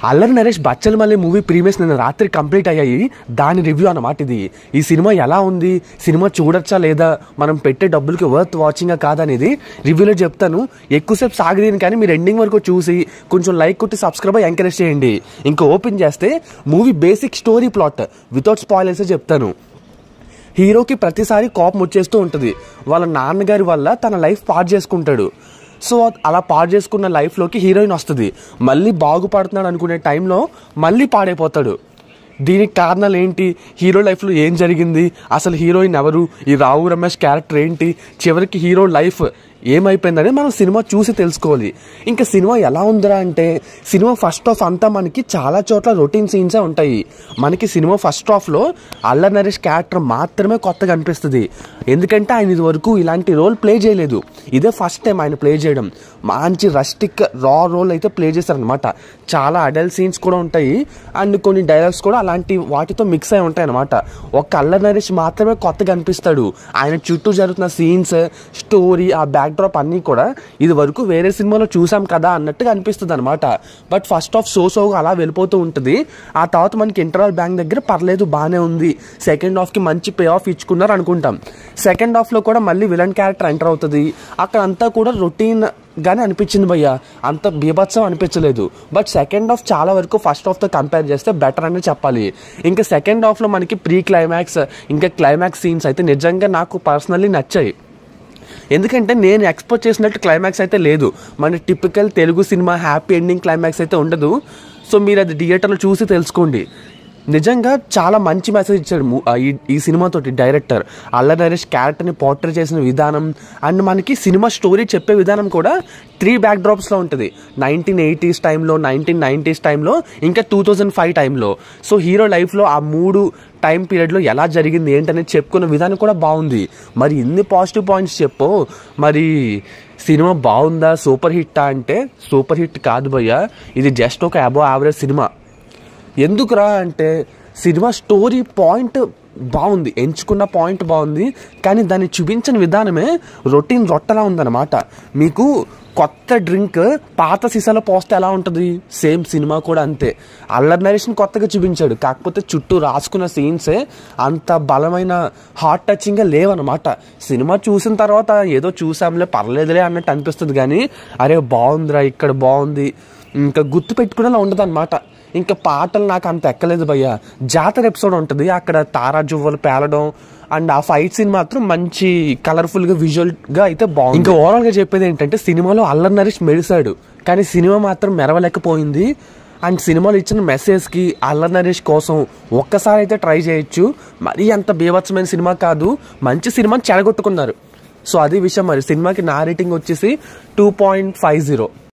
Allari Naresh Bachhala Malli movie premieres నిన్న రాత్రి complete అయ్యాయి. దాని రివ్యూ అన్నమాట ఇది. ఈ సినిమా ఎలా ఉంది, సినిమా చూడొచ్చా లేదా, మనం పెట్టే డబ్బులకి వర్త్ వాచింగా కాదనేది రివ్యూలో చెప్తాను. ఎక్కువసేపు సాగదీని కానీ మీరు ఎండింగ్ వరకు చూసి కొంచెం లైక్ కొట్టి సబ్స్క్రైబ్ ఎంకరేజ్ చేయండి. ఇంకా ఓపెన్ చేస్తే movie basic story plot without spoilers చెప్తాను. హీరోకి ప్రతిసారి కోపం వచ్చేస్తూ ఉంటుంది. వాళ్ళ నాన్నగారి వల్ల తన లైఫ్ పాడు చేసుకుంటాడు. సో అలా పాడు చేసుకున్న లైఫ్లోకి హీరోయిన్ వస్తుంది. మళ్ళీ బాగుపడుతున్నాడు అనుకునే టైంలో మళ్ళీ పాడైపోతాడు. దీనికి కారణాలు ఏంటి, హీరో లైఫ్లో ఏం జరిగింది, అసలు హీరోయిన్ ఎవరు, ఈ రావు రమేష్ క్యారెక్టర్ ఏంటి, చివరికి హీరో లైఫ్ ఏమైపోయిందని మనం సినిమా చూసి తెలుసుకోవాలి. ఇంకా సినిమా ఎలా ఉందిరా అంటే, సినిమా ఫస్ట్ హాఫ్ అంతా మనకి చాలా చోట్ల రొటీన్ సీన్సే ఉంటాయి. మనకి సినిమా ఫస్ట్ హాఫ్లో అల్లరి నరేష్ క్యారెక్టర్ మాత్రమే కొత్తగా అనిపిస్తుంది. ఎందుకంటే ఆయన ఇది వరకు ఇలాంటి రోల్ ప్లే చేయలేదు. ఇదే ఫస్ట్ టైం ఆయన ప్లే చేయడం. మంచి రస్టిక్ రా రోల్ అయితే ప్లే చేశారనమాట. చాలా అడల్ట్ సీన్స్ కూడా ఉంటాయి అండ్ కొన్ని డైలాగ్స్ కూడా అలాంటి వాటితో మిక్స్ అయి ఉంటాయి అనమాట. ఒక్క అల్లరి నరేష్ మాత్రమే కొత్తగా అనిపిస్తాడు. ఆయన చుట్టూ జరుగుతున్న సీన్స్, స్టోరీ, ఆ బ్యాక్ డ్రాప్ అన్నీ కూడా ఇది వరకు వేరే సినిమాలో చూసాం కదా అన్నట్టుగా అనిపిస్తుంది అనమాట. బట్ ఫస్ట్ హాఫ్ సోగా అలా వెళ్ళిపోతూ ఉంటుంది. ఆ తర్వాత మనకి ఇంటర్వల్ బ్యాంక్ దగ్గర పర్లేదు, బాగానే ఉంది. సెకండ్ హాఫ్కి మంచి పే ఆఫ్ ఇచ్చుకున్నారు అనుకుంటాం. సెకండ్ హాఫ్లో కూడా మళ్ళీ విలన్ క్యారెక్టర్ ఎంటర్ అవుతుంది. అక్కడ అంతా కూడా రొటీన్ గానే అనిపించింది భయ్య, అంత బీభత్సం అనిపించలేదు. బట్ సెకండ్ హాఫ్ చాలా వరకు ఫస్ట్ హాఫ్తో కంపేర్ చేస్తే బెటర్ అని చెప్పాలి. ఇంకా సెకండ్ హాఫ్లో మనకి ప్రీ క్లైమాక్స్ ఇంకా క్లైమాక్స్ సీన్స్ అయితే నిజంగా నాకు పర్సనల్లీ నచ్చాయి. ఎందుకంటే నేను ఎక్స్పెక్ట్ చేసినట్టు క్లైమాక్స్ అయితే లేదు. మన typical Telugu cinema happy ending climax అయితే ఉండదు. సో మీరు అది థియేటర్లో చూసి తెలుసుకోండి. నిజంగా చాలా మంచి మెసేజ్ ఇచ్చాడు ఈ సినిమాతోటి డైరెక్టర్. అల్లరి నరేష్ క్యారెక్టర్ని పోర్ట్రే చేసిన విధానం అండ్ మనకి సినిమా స్టోరీ చెప్పే విధానం కూడా 3 బ్యాక్ డ్రాప్స్లో ఉంటుంది. 1980s టైంలో, 1990s టైంలో, ఇంకా 2005 టైంలో. సో హీరో లైఫ్లో ఆ 3 టైం పీరియడ్లో ఎలా జరిగింది ఏంటనేది చెప్పుకున్న విధానం కూడా బాగుంది. మరి ఇన్ని పాజిటివ్ పాయింట్స్ చెప్పు, మరి సినిమా బాగుందా, సూపర్ హిట్టా అంటే సూపర్ హిట్ కాదు భయ్య. ఇది జస్ట్ ఒక అబవ్ యావరేజ్ సినిమా. ఎందుకురా అంటే సినిమా స్టోరీ పాయింట్ బాగుంది, ఎంచుకున్న పాయింట్ బాగుంది, కానీ దాన్ని చూపించిన విధానమే రొటీన్ రొట్టలా ఉందన్నమాట. మీకు కొత్త డ్రింక్ పాత సీసాలో పోస్తే ఎలా ఉంటుంది, సేమ్ సినిమా కూడా అంతే. అల్లరి నరేష్ని కొత్తగా చూపించాడు, కాకపోతే చుట్టూ రాసుకున్న సీన్సే అంత బలమైన హార్ట్ టచింగ్గా లేవన్నమాట. సినిమా చూసిన తర్వాత ఏదో చూసాంలే పర్లేదులే అన్నట్టు అనిపిస్తుంది, కానీ అరే బాగుందిరా, ఇక్కడ బాగుంది, ఇంకా గుర్తు పెట్టుకునేలా ఉండదు అనమాట. ఇంకా పాటలు నాకు అంత ఎక్కలేదు భయ్య. జాతర ఎపిసోడ్ ఉంటుంది, అక్కడ తారా జువ్వలు పేలడం అండ్ ఆ ఫైట్ సీన్ మాత్రం మంచి కలర్ఫుల్గా విజువల్గా అయితే బాగుంది. ఇంకా ఓవరాల్గా చెప్పేది ఏంటంటే, సినిమాలో అల్లరి నరేష్ మెరిశాడు, కానీ సినిమా మాత్రం మెరవలేకపోయింది. అండ్ సినిమాలో ఇచ్చిన మెసేజ్కి అల్లరి నరేష్ కోసం ఒక్కసారి అయితే ట్రై చేయొచ్చు. మరీ అంత బీభత్సమైన సినిమా కాదు, మంచి సినిమాని చెడగొట్టుకున్నారు. సో అది విషయం. మరి సినిమాకి నా రేటింగ్ వచ్చేసి 2.50.